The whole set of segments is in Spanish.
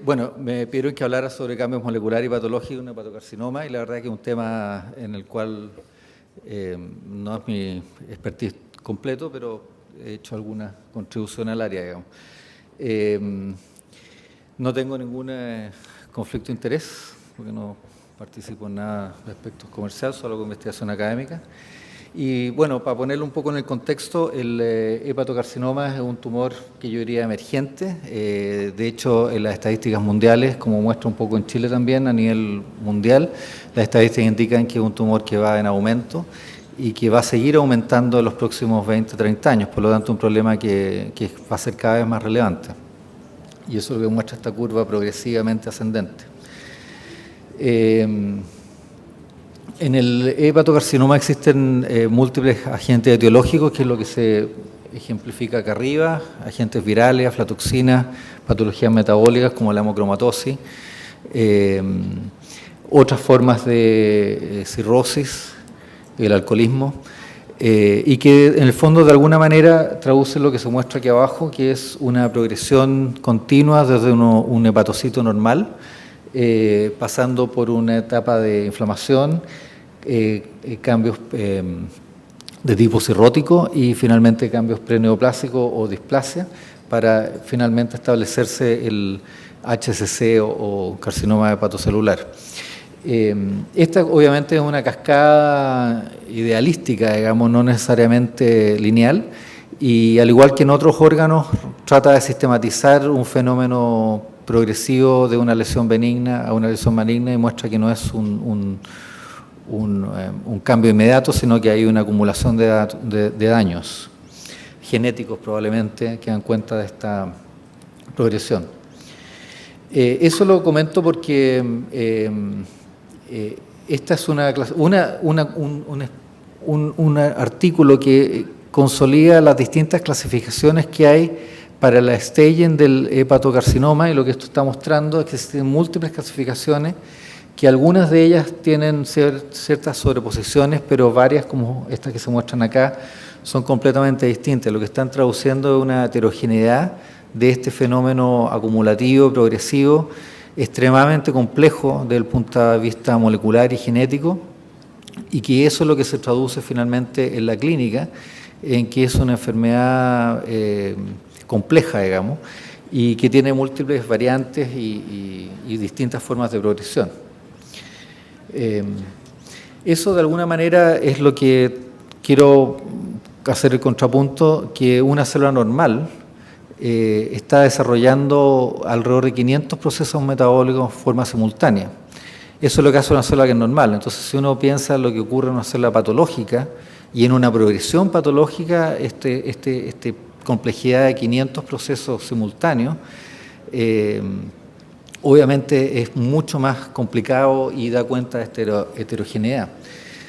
Bueno, me pidieron que hablara sobre cambios moleculares y patológicos en un hepatocarcinoma, y la verdad que es un tema en el cual no es mi expertise completo, pero he hecho alguna contribución al área, digamos. No tengo ningún conflicto de interés, porque no participo en nada de aspectos comerciales, solo con investigación académica. Y bueno, para ponerlo un poco en el contexto, el hepatocarcinoma es un tumor que yo diría emergente. De hecho, en las estadísticas mundiales, como muestra un poco en Chile también, a nivel mundial, las estadísticas indican que es un tumor que va en aumento y que va a seguir aumentando en los próximos 20, 30 años. Por lo tanto, un problema que va a ser cada vez más relevante. Y eso es lo que muestra esta curva progresivamente ascendente. En el hepatocarcinoma existen múltiples agentes etiológicos, que es lo que se ejemplifica acá arriba: agentes virales, aflatoxinas, patologías metabólicas como la hemocromatosis, otras formas de cirrosis, el alcoholismo, y que en el fondo de alguna manera traduce lo que se muestra aquí abajo, que es una progresión continua desde un hepatocito normal, pasando por una etapa de inflamación, cambios de tipo cirrótico y finalmente cambios preneoplásicos o displasia, para finalmente establecerse el HCC o carcinoma hepatocelular. Esta obviamente es una cascada idealística, digamos, no necesariamente lineal, y al igual que en otros órganos trata de sistematizar un fenómeno progresivo de una lesión benigna a una lesión maligna, y muestra que no es un cambio inmediato, sino que hay una acumulación de daños genéticos probablemente que dan cuenta de esta progresión. Eso lo comento porque esta es un artículo que consolida las distintas clasificaciones que hay para la staging del hepatocarcinoma, y lo que esto está mostrando es que existen múltiples clasificaciones, que algunas de ellas tienen ciertas sobreposiciones, pero varias, como estas que se muestran acá, son completamente distintas. Lo que están traduciendo es una heterogeneidad de este fenómeno acumulativo, progresivo, extremadamente complejo desde el punto de vista molecular y genético, y que eso es lo que se traduce finalmente en la clínica, en que es una enfermedad compleja, digamos, y que tiene múltiples variantes y distintas formas de progresión. Eso de alguna manera es lo que quiero hacer el contrapunto, que una célula normal está desarrollando alrededor de 500 procesos metabólicos de forma simultánea. Eso es lo que hace una célula que es normal. Entonces, si uno piensa en lo que ocurre en una célula patológica y en una progresión patológica, esta complejidad de 500 procesos simultáneos, obviamente es mucho más complicado y da cuenta de esta heterogeneidad.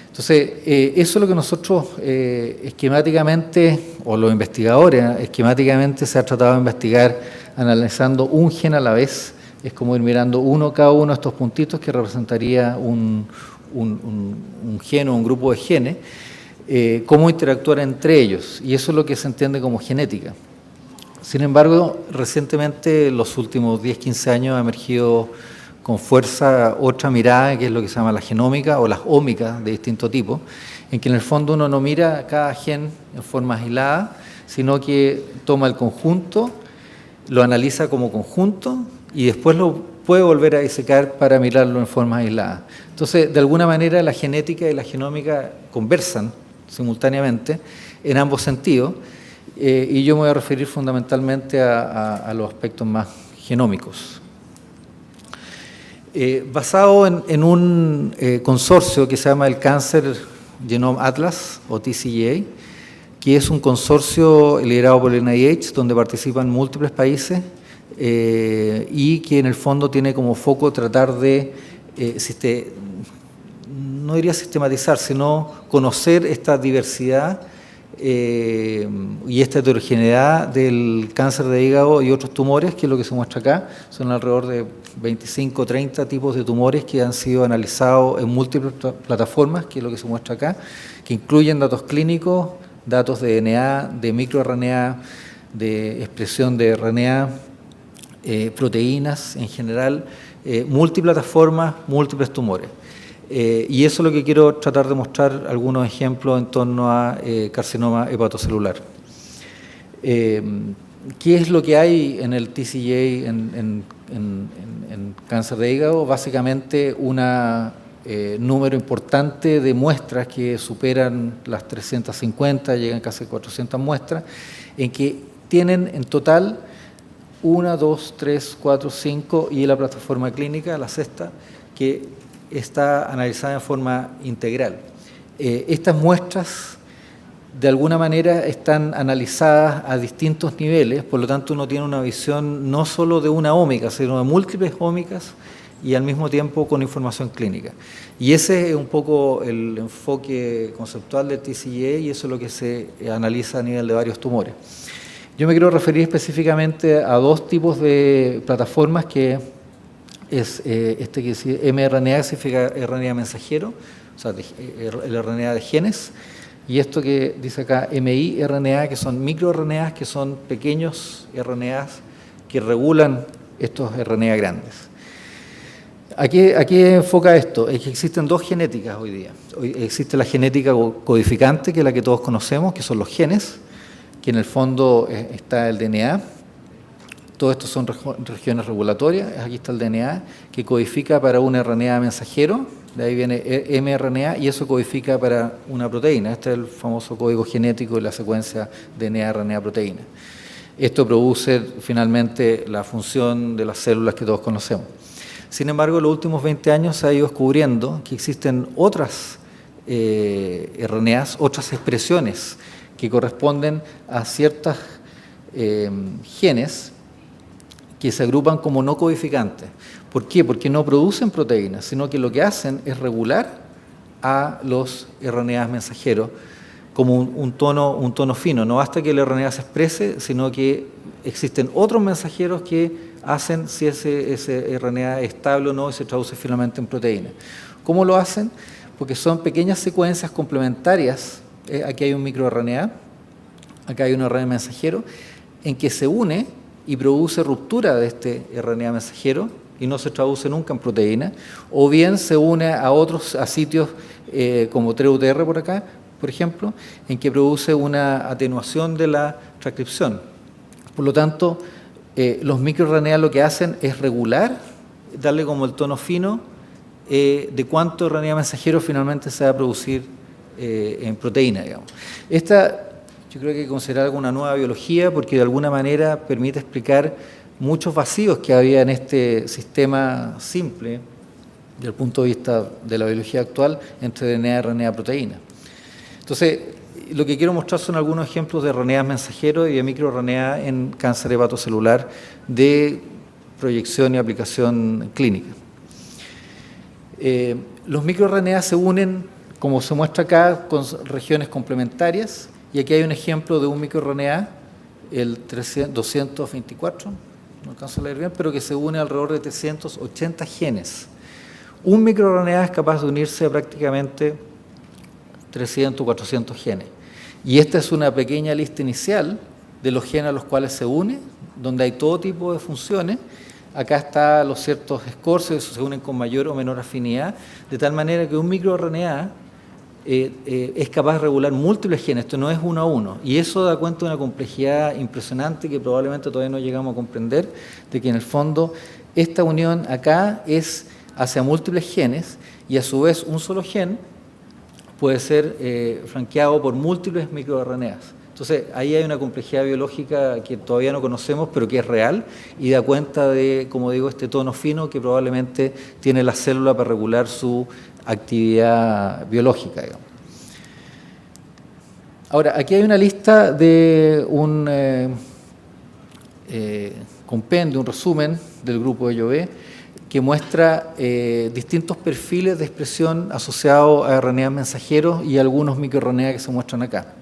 Entonces, eso es lo que nosotros esquemáticamente, o los investigadores esquemáticamente, se ha tratado de investigar analizando un gen a la vez. Es como ir mirando cada uno de estos puntitos, que representaría un gen o un grupo de genes, cómo interactuar entre ellos, y eso es lo que se entiende como genética. Sin embargo, recientemente, en los últimos 10, 15 años, ha emergido con fuerza otra mirada, que es lo que se llama la genómica o las ómicas de distinto tipo, en que en el fondo uno no mira cada gen en forma aislada, sino que toma el conjunto, lo analiza como conjunto y después lo puede volver a disecar para mirarlo en forma aislada. Entonces, de alguna manera, la genética y la genómica conversan simultáneamente en ambos sentidos, y yo me voy a referir fundamentalmente a los aspectos más genómicos. Basado en un consorcio que se llama el Cancer Genome Atlas, o TCGA, que es un consorcio liderado por el NIH, donde participan múltiples países, y que en el fondo tiene como foco tratar de, no diría sistematizar, sino conocer esta diversidad y esta heterogeneidad del cáncer de hígado y otros tumores, que es lo que se muestra acá. Son alrededor de 25 o 30 tipos de tumores que han sido analizados en múltiples plataformas, que es lo que se muestra acá, que incluyen datos clínicos, datos de DNA, de microRNA, de expresión de RNA, proteínas en general, multiplataformas, múltiples tumores. Y eso es lo que quiero tratar de mostrar algunos ejemplos en torno a carcinoma hepatocelular. ¿Qué es lo que hay en el TCGA en cáncer de hígado? Básicamente un número importante de muestras que superan las 350, llegan casi a 400 muestras, en que tienen en total 1, 2, 3, 4, 5 y la plataforma clínica, la sexta, que está analizada en forma integral. Estas muestras de alguna manera están analizadas a distintos niveles, por lo tanto uno tiene una visión no solo de una ómica, sino de múltiples ómicas y al mismo tiempo con información clínica. Y ese es un poco el enfoque conceptual del TCGA y eso es lo que se analiza a nivel de varios tumores. Yo me quiero referir específicamente a dos tipos de plataformas, que es que dice mRNA, que significa RNA mensajero, o sea, el RNA de genes, y esto que dice acá miRNA, que son microRNAs, que son pequeños RNAs que regulan estos RNA grandes. ¿A qué enfoca esto? Es que existen dos genéticas hoy día. Hoy existe la genética codificante, que es la que todos conocemos, que son los genes, que en el fondo está el DNA. Todo esto son regiones regulatorias. Aquí está el DNA, que codifica para un RNA mensajero, de ahí viene mRNA, y eso codifica para una proteína. Este es el famoso código genético de la secuencia DNA, RNA, proteína. Esto produce finalmente la función de las células que todos conocemos. Sin embargo, en los últimos 20 años se ha ido descubriendo que existen otras RNAs, otras expresiones que corresponden a ciertos genes que se agrupan como no codificantes. ¿Por qué? Porque no producen proteínas, sino que lo que hacen es regular a los RNAs mensajeros como un tono fino. No basta que el RNA se exprese, sino que existen otros mensajeros que hacen si ese RNA es estable o no y se traduce finalmente en proteína. ¿Cómo lo hacen? Porque son pequeñas secuencias complementarias. Aquí hay un microRNA, acá hay un RNA mensajero, en que se une y produce ruptura de este RNA mensajero y no se traduce nunca en proteína, o bien se une a sitios como 3UTR por acá, por ejemplo, en que produce una atenuación de la transcripción. Por lo tanto, los microRNA lo que hacen es regular, darle como el tono fino de cuánto RNA mensajero finalmente se va a producir en proteína, digamos. Yo creo que hay que considerar una nueva biología porque de alguna manera permite explicar muchos vacíos que había en este sistema simple, desde el punto de vista de la biología actual, entre DNA, RNA, proteína. Entonces, lo que quiero mostrar son algunos ejemplos de RNA mensajeros y de microRNA en cáncer hepatocelular de proyección y aplicación clínica. Los microRNA se unen, como se muestra acá, con regiones complementarias, y aquí hay un ejemplo de un microRNA, el 224, no alcanzo a leer bien, pero que se une alrededor de 380 genes. Un microRNA es capaz de unirse a prácticamente 300 o 400 genes. Y esta es una pequeña lista inicial de los genes a los cuales se une, donde hay todo tipo de funciones. Acá están los ciertos scores, se unen con mayor o menor afinidad, de tal manera que un microRNA es capaz de regular múltiples genes. Esto no es uno a uno. Y eso da cuenta de una complejidad impresionante que probablemente todavía no llegamos a comprender, de que en el fondo esta unión acá es hacia múltiples genes y a su vez un solo gen puede ser flanqueado por múltiples microRNAs. Entonces, ahí hay una complejidad biológica que todavía no conocemos, pero que es real y da cuenta de, como digo, este tono fino que probablemente tiene la célula para regular su actividad biológica, digamos. Ahora, aquí hay una lista de un compendio, un resumen del grupo de Llové, que muestra distintos perfiles de expresión asociados a RNA mensajeros y algunos microRNA que se muestran acá.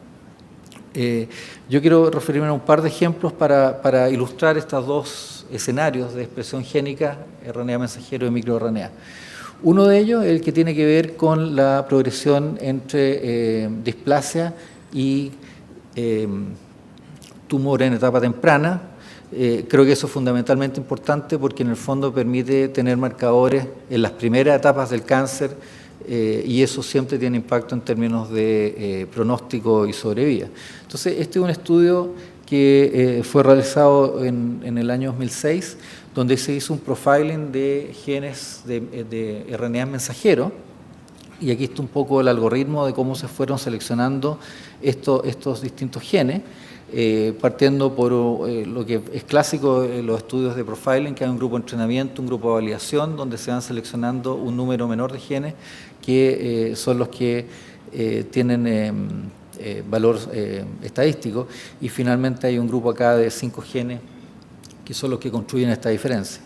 Yo quiero referirme a un par de ejemplos para ilustrar estos dos escenarios de expresión génica, RNA mensajero y microRNA. Uno de ellos es el que tiene que ver con la progresión entre displasia y tumor en etapa temprana. Creo que eso es fundamentalmente importante porque en el fondo permite tener marcadores en las primeras etapas del cáncer y eso siempre tiene impacto en términos de pronóstico y sobrevida. Entonces, este es un estudio que fue realizado en el año 2006, donde se hizo un profiling de genes de RNA mensajero, y aquí está un poco el algoritmo de cómo se fueron seleccionando estos distintos genes, partiendo por lo que es clásico en los estudios de profiling, que hay un grupo de entrenamiento, un grupo de validación, donde se van seleccionando un número menor de genes que son los que tienen valor estadístico, y finalmente hay un grupo acá de 5 genes que son los que construyen esta diferencia.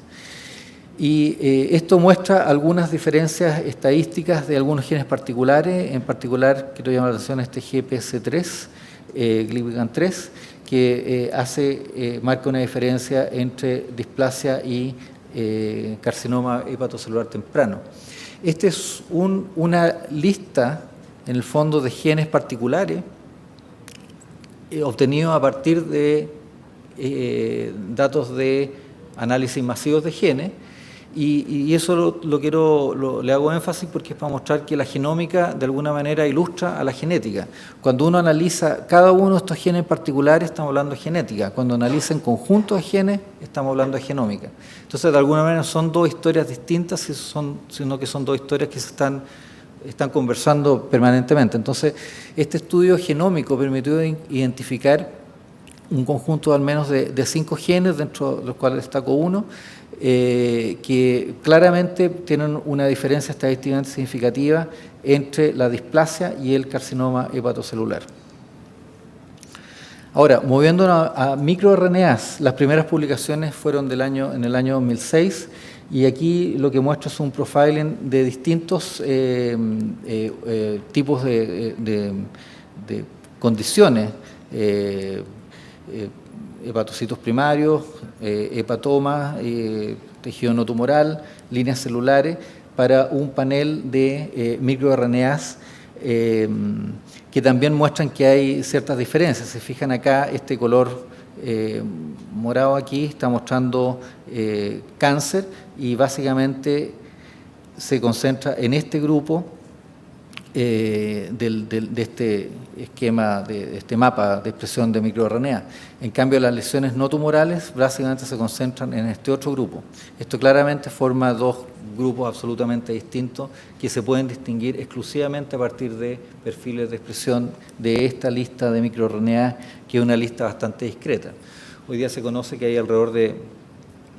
Y esto muestra algunas diferencias estadísticas de algunos genes particulares, en particular quiero llamar la atención a este GPC3, Glypican-3, que marca una diferencia entre displasia y carcinoma hepatocelular temprano. Esta es una lista, en el fondo, de genes particulares obtenidos a partir de datos de análisis masivos de genes, y eso le hago énfasis porque es para mostrar que la genómica de alguna manera ilustra a la genética. Cuando uno analiza cada uno de estos genes particulares, estamos hablando de genética. Cuando analiza en conjunto de genes, estamos hablando de genómica. Entonces, de alguna manera son dos historias distintas, sino que son dos historias que se están conversando permanentemente. Entonces, este estudio genómico permitió identificar un conjunto al menos de 5 genes, dentro de los cuales destaco uno, que claramente tienen una diferencia estadísticamente significativa entre la displasia y el carcinoma hepatocelular. Ahora, moviéndonos a microRNAs, las primeras publicaciones fueron en el año 2006, y aquí lo que muestra es un profiling de distintos tipos de condiciones, hepatocitos primarios, hepatomas, tejido no tumoral, líneas celulares, para un panel de microRNAs que también muestran que hay ciertas diferencias. Se fijan acá, este color morado aquí está mostrando cáncer, y básicamente se concentra en este grupo de este esquema, de este mapa de expresión de microRNA. En cambio, las lesiones no tumorales básicamente se concentran en este otro grupo. Esto claramente forma dos grupos absolutamente distintos que se pueden distinguir exclusivamente a partir de perfiles de expresión de esta lista de microRNA, que es una lista bastante discreta. Hoy día se conoce que hay alrededor de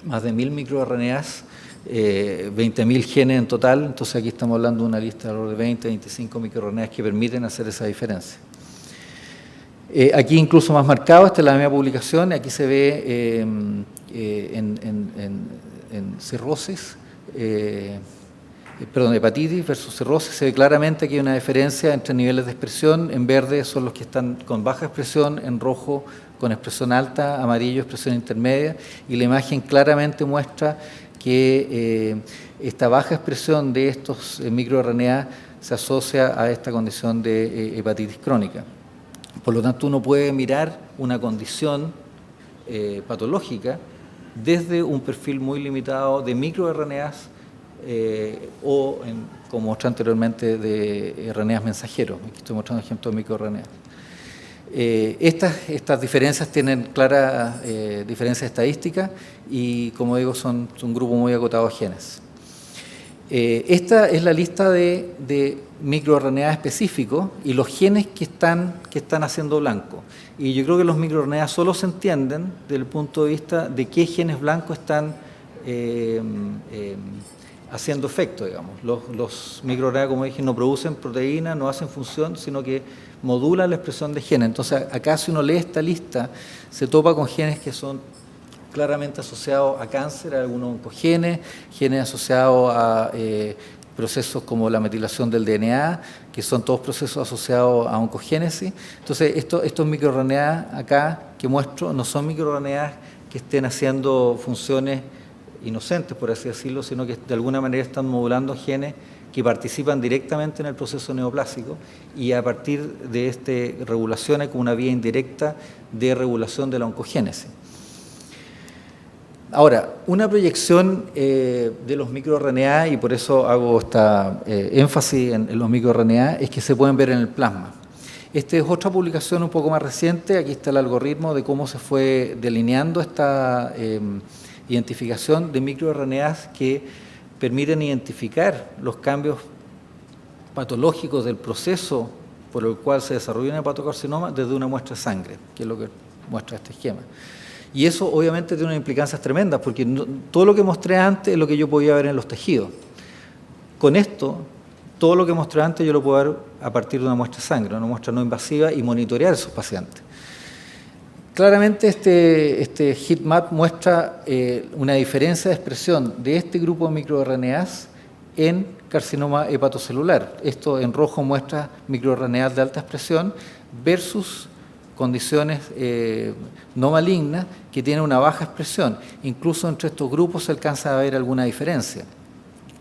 más de 1000 microRNAs, 20.000 genes en total. Entonces aquí estamos hablando de una lista de alrededor de 20, 25 microRNAs que permiten hacer esa diferencia. Aquí incluso más marcado, esta es la misma publicación, aquí se ve en cirrosis, hepatitis versus cirrosis, se ve claramente que hay una diferencia entre niveles de expresión. En verde son los que están con baja expresión, en rojo con expresión alta, amarillo expresión intermedia, y la imagen claramente muestra que esta baja expresión de estos microRNA se asocia a esta condición de hepatitis crónica. Por lo tanto, uno puede mirar una condición patológica desde un perfil muy limitado de microRNAs o, como mostré anteriormente, de RNAs mensajeros. Aquí estoy mostrando ejemplos de microRNAs. Estas diferencias tienen claras diferencias estadísticas y, como digo, son un grupo muy acotado de genes. Esta es la lista de microRNA específicos y los genes que están haciendo blanco. Y yo creo que los microRNA solo se entienden desde el punto de vista de qué genes blancos están haciendo efecto, digamos. Los microRNA, como dije, no producen proteínas, no hacen función, sino que modulan la expresión de genes. Entonces, acá si uno lee esta lista, se topa con genes que son claramente asociados a cáncer, a algunos oncogenes, genes asociados a procesos como la metilación del DNA, que son todos procesos asociados a oncogénesis. Entonces, estos microRNA acá que muestro no son microRNA que estén haciendo funciones inocentes, por así decirlo, sino que de alguna manera están modulando genes que participan directamente en el proceso neoplásico, y a partir de esta regulación hay como una vía indirecta de regulación de la oncogénesis. Ahora, una proyección de los microRNA, y por eso hago esta énfasis en los microRNA, es que se pueden ver en el plasma. Esta es otra publicación un poco más reciente. Aquí está el algoritmo de cómo se fue delineando esta identificación de microRNAs que permiten identificar los cambios patológicos del proceso por el cual se desarrolla un hepatocarcinoma desde una muestra de sangre, que es lo que muestra este esquema. Y eso obviamente tiene unas implicancias tremendas, porque todo lo que mostré antes es lo que yo podía ver en los tejidos. Con esto, todo lo que mostré antes yo lo puedo ver a partir de una muestra de sangre, una muestra no invasiva, y monitorear a esos pacientes. Claramente este heatmap muestra una diferencia de expresión de este grupo de microRNAs en carcinoma hepatocelular. Esto en rojo muestra microRNAs de alta expresión versus condiciones no malignas que tienen una baja expresión. Incluso entre estos grupos se alcanza a ver alguna diferencia.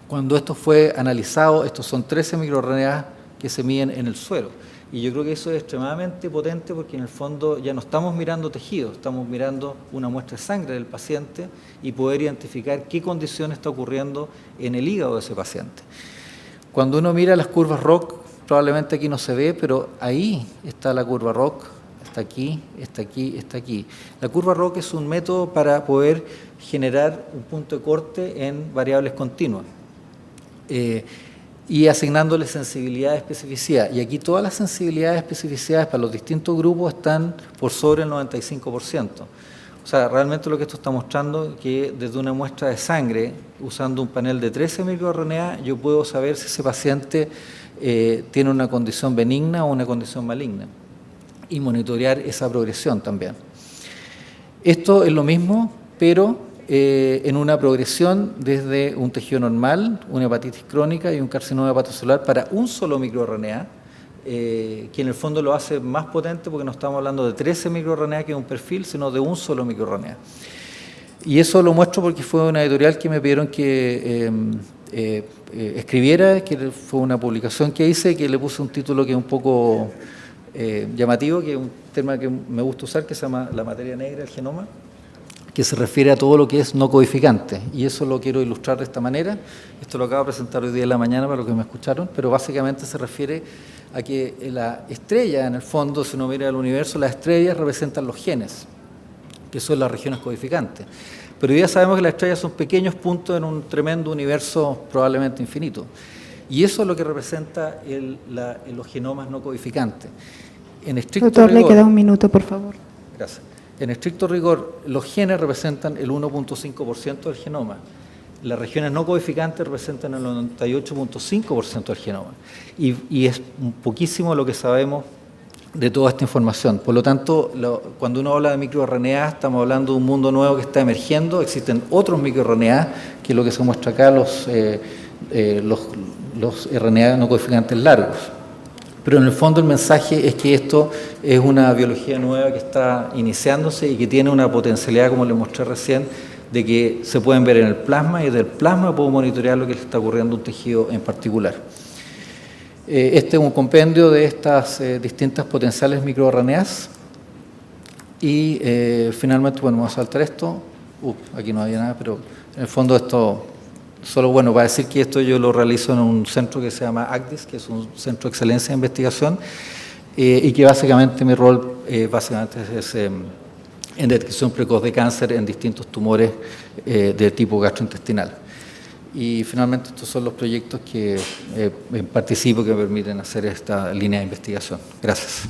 Cuando esto fue analizado, estos son 13 microRNAs que se miden en el suero. Y yo creo que eso es extremadamente potente porque en el fondo ya no estamos mirando tejidos, estamos mirando una muestra de sangre del paciente y poder identificar qué condición está ocurriendo en el hígado de ese paciente. Cuando uno mira las curvas ROC, probablemente aquí no se ve, pero ahí está la curva ROC, está aquí, está aquí, está aquí. La curva ROC es un método para poder generar un punto de corte en variables continuas. Y asignándole sensibilidad y especificidad. Y aquí todas las sensibilidades y especificidades para los distintos grupos están por sobre el 95%. O sea, realmente lo que esto está mostrando es que desde una muestra de sangre, usando un panel de 13 microRNA, yo puedo saber si ese paciente tiene una condición benigna o una condición maligna y monitorear esa progresión también. Esto es lo mismo, pero en una progresión desde un tejido normal, una hepatitis crónica y un carcinoma hepatocelular para un solo microRNA, que en el fondo lo hace más potente porque no estamos hablando de 13 microRNA que es un perfil, sino de un solo microRNA. Y eso lo muestro porque fue una editorial que me pidieron que escribiera, que fue una publicación que hice, que le puse un título que es un poco llamativo, que es un tema que me gusta usar, que se llama La materia negra del genoma, que se refiere a todo lo que es no codificante, y eso lo quiero ilustrar de esta manera. Esto lo acabo de presentar hoy día en la mañana para los que me escucharon, pero básicamente se refiere a que la estrella, en el fondo, si uno mira el universo, las estrellas representan los genes, que son las regiones codificantes. Pero hoy día sabemos que las estrellas son pequeños puntos en un tremendo universo probablemente infinito. Y eso es lo que representa los genomas no codificantes. En estricto Doctor, rigor, le queda un minuto, por favor. Gracias. En estricto rigor, los genes representan el 1.5% del genoma. Las regiones no codificantes representan el 98.5% del genoma. Y es un poquísimo lo que sabemos de toda esta información. Por lo tanto, cuando uno habla de microRNA, estamos hablando de un mundo nuevo que está emergiendo. Existen otros microRNA, que es lo que se muestra acá, los RNA no codificantes largos. Pero en el fondo el mensaje es que esto es una biología nueva que está iniciándose y que tiene una potencialidad, como les mostré recién, de que se pueden ver en el plasma y del plasma puedo monitorear lo que le está ocurriendo a un tejido en particular. Este es un compendio de estas distintas potenciales microRNAs y finalmente, bueno, vamos a saltar esto. Aquí no había nada, pero en el fondo esto... Solo bueno, para decir que esto yo lo realizo en un centro que se llama ACDIS, que es un centro de excelencia de investigación, y que básicamente mi rol es en detección precoz de cáncer en distintos tumores de tipo gastrointestinal. Y finalmente estos son los proyectos que participo que me permiten hacer esta línea de investigación. Gracias.